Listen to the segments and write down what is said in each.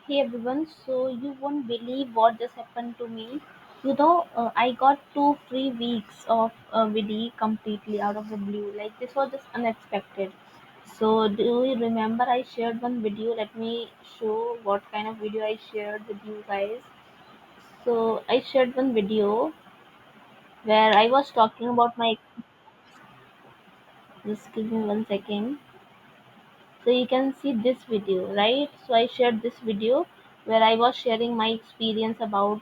Hey everyone, so you won't believe what just happened to me. I got 2 free weeks of VD completely out of the blue. Like, this was just unexpected. So, do you remember I shared one video? Let me show what kind of video I shared with you guys. So, I shared one video where I was talking about my. Just give me 1 second. So you can see this video, right? So I shared this video where I was sharing my experience about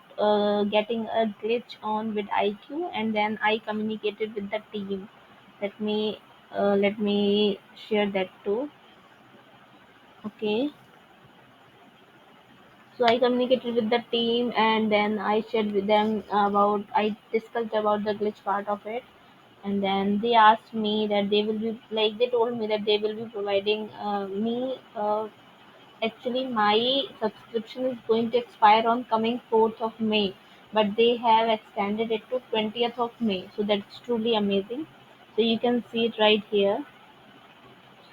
getting a glitch on with IQ, and then I communicated with the team. Let me share that too. Okay. So I communicated with the team, and then I shared with them about, I discussed about the glitch part of it, and then they asked me that they will be like, they told me that they will be providing me actually, my subscription is going to expire on coming 4th of May, but they have extended it to 20th of May. So that's truly amazing. So you can see it right here.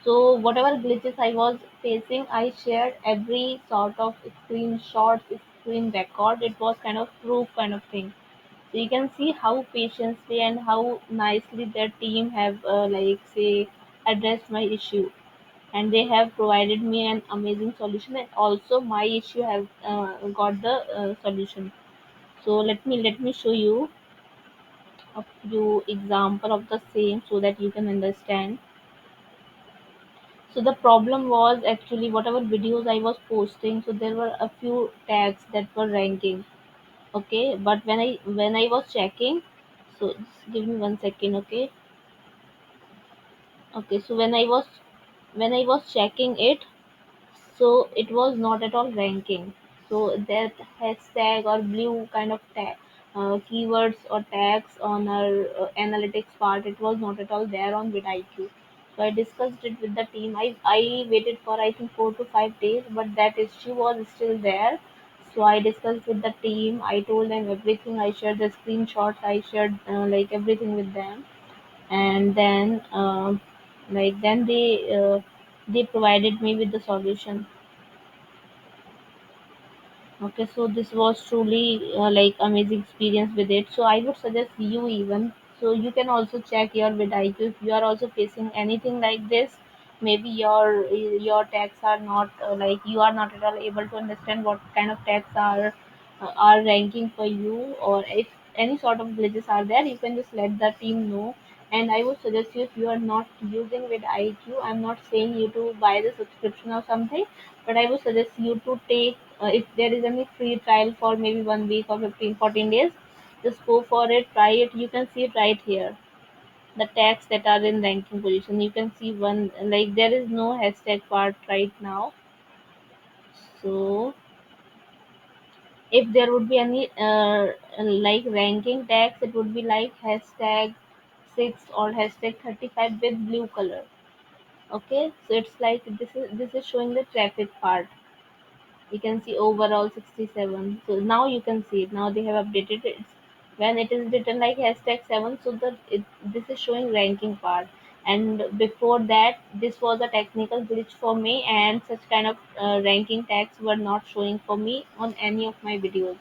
So whatever glitches I was facing, I shared every sort of screenshot, screen record. It was kind of proof kind of thing. So you can see how patiently and how nicely their team have like say addressed my issue, and they have provided me an amazing solution, and also my issue have got the solution. So let me show you a few example of the same so that you can understand. So the problem was actually whatever videos I was posting, so there were a few tags that were ranking. Okay, but when I was checking, so just give me 1 second. Okay, so when I was checking it, so it was not at all ranking. So that hashtag or blue kind of tag, keywords or tags on our analytics part, it was not at all there on vidIQ. So I discussed it with the team. I waited for I think 4 to 5 days, but that issue was still there. So I discussed with the team, I told them everything, I shared the screenshots, I shared like everything with them, and then they provided me with the solution. Okay, so this was truly like amazing experience with it. So I would suggest you even, so you can also check your vidIQ if you are also facing anything like this. Maybe your tags are not like, you are not at all able to understand what kind of tags are ranking for you, or if any sort of glitches are there, you can just let the team know. And I would suggest you, if you are not using vidIQ, I'm not saying you to buy the subscription or something, but I would suggest you to take, if there is any free trial for maybe 1 week or 15, 14 days, just go for it, try it. You can see it right here. The tags that are in ranking position. You can see one, like there is no hashtag part right now. So if there would be any like ranking tags, it would be like hashtag 6 or hashtag 35 with blue color. Okay, so it's like this is showing the traffic part. You can see overall 67. So now you can see it, now they have updated it. When it is written like hashtag 7, so this is showing ranking part. And before that, this was a technical glitch for me, and such kind of ranking tags were not showing for me on any of my videos.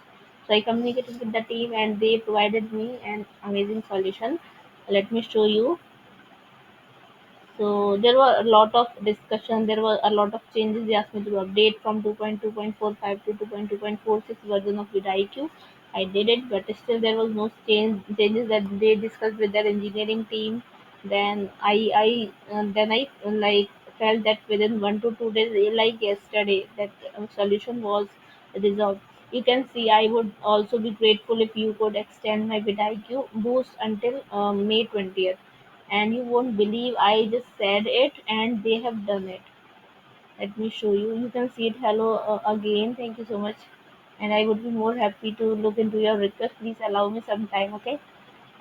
So I communicated with the team, and they provided me an amazing solution. Let me show you. So there were a lot of discussion. There were a lot of changes. They asked me to update from 2.2.45 to 2.2.46 version of vidIQ. I did it, but still there was no changes that they discussed with their engineering team. Then I like felt that within 1 to 2 days, like yesterday, that solution was resolved. You can see, I would also be grateful if you could extend my vidIQ boost until May 20th. And you won't believe, I just said it and they have done it. Let me show you. You can see it. Hello again. Thank you so much. And I would be more happy to look into your request. Please allow me some time, okay?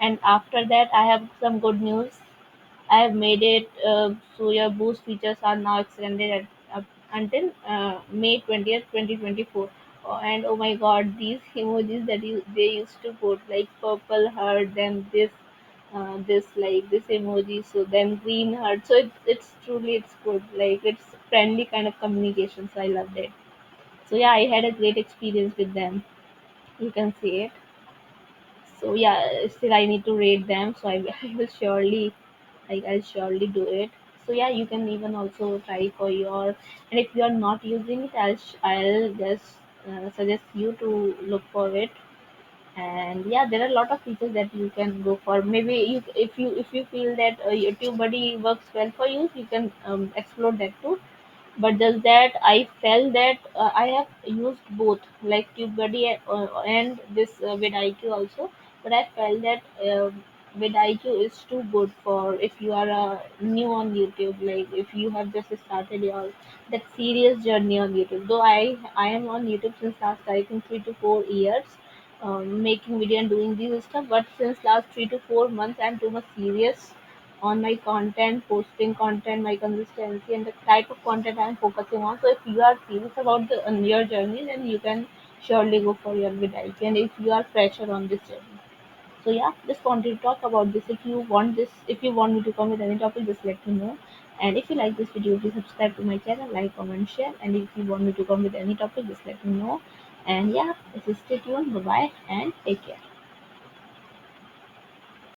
And after that, I have some good news. I have made it so your boost features are now extended up until May 20th, 2024. Oh, and oh my god, these emojis that they used to put, like purple heart, then this emoji, so then green heart. So it's truly it's good. Like, it's friendly kind of communication. So I loved it. So yeah, I had a great experience with them, you can say it. So yeah, still I need to rate them, so I will surely, like, I'll surely do it. So yeah, you can even also try for your, and if you are not using it, I'll just suggest you to look for it. And yeah, there are a lot of features that you can go for. Maybe you, if you feel that YouTube buddy works well for you, you can explore that too. But just that I felt that I have used both, like TubeBuddy and this VidIQ also. But I felt that VidIQ is too good for if you are new on YouTube, like if you have just started your that serious journey on YouTube. Though I am on YouTube since last, I think, 3 to 4 years, making video and doing these stuff. But since last 3 to 4 months, I'm too much serious on my content, posting content, my consistency, and the type of content I'm focusing on. So if you are serious about your journey, then you can surely go for your vidIQ. And if you are fresher on this journey, so yeah, just wanted to talk about this. If you want this, if you want me to come with any topic, just let me know. And if you like this video, please subscribe to my channel, like, comment, share. And if you want me to come with any topic, just let me know. And yeah, just stay tuned. Bye bye, and take care.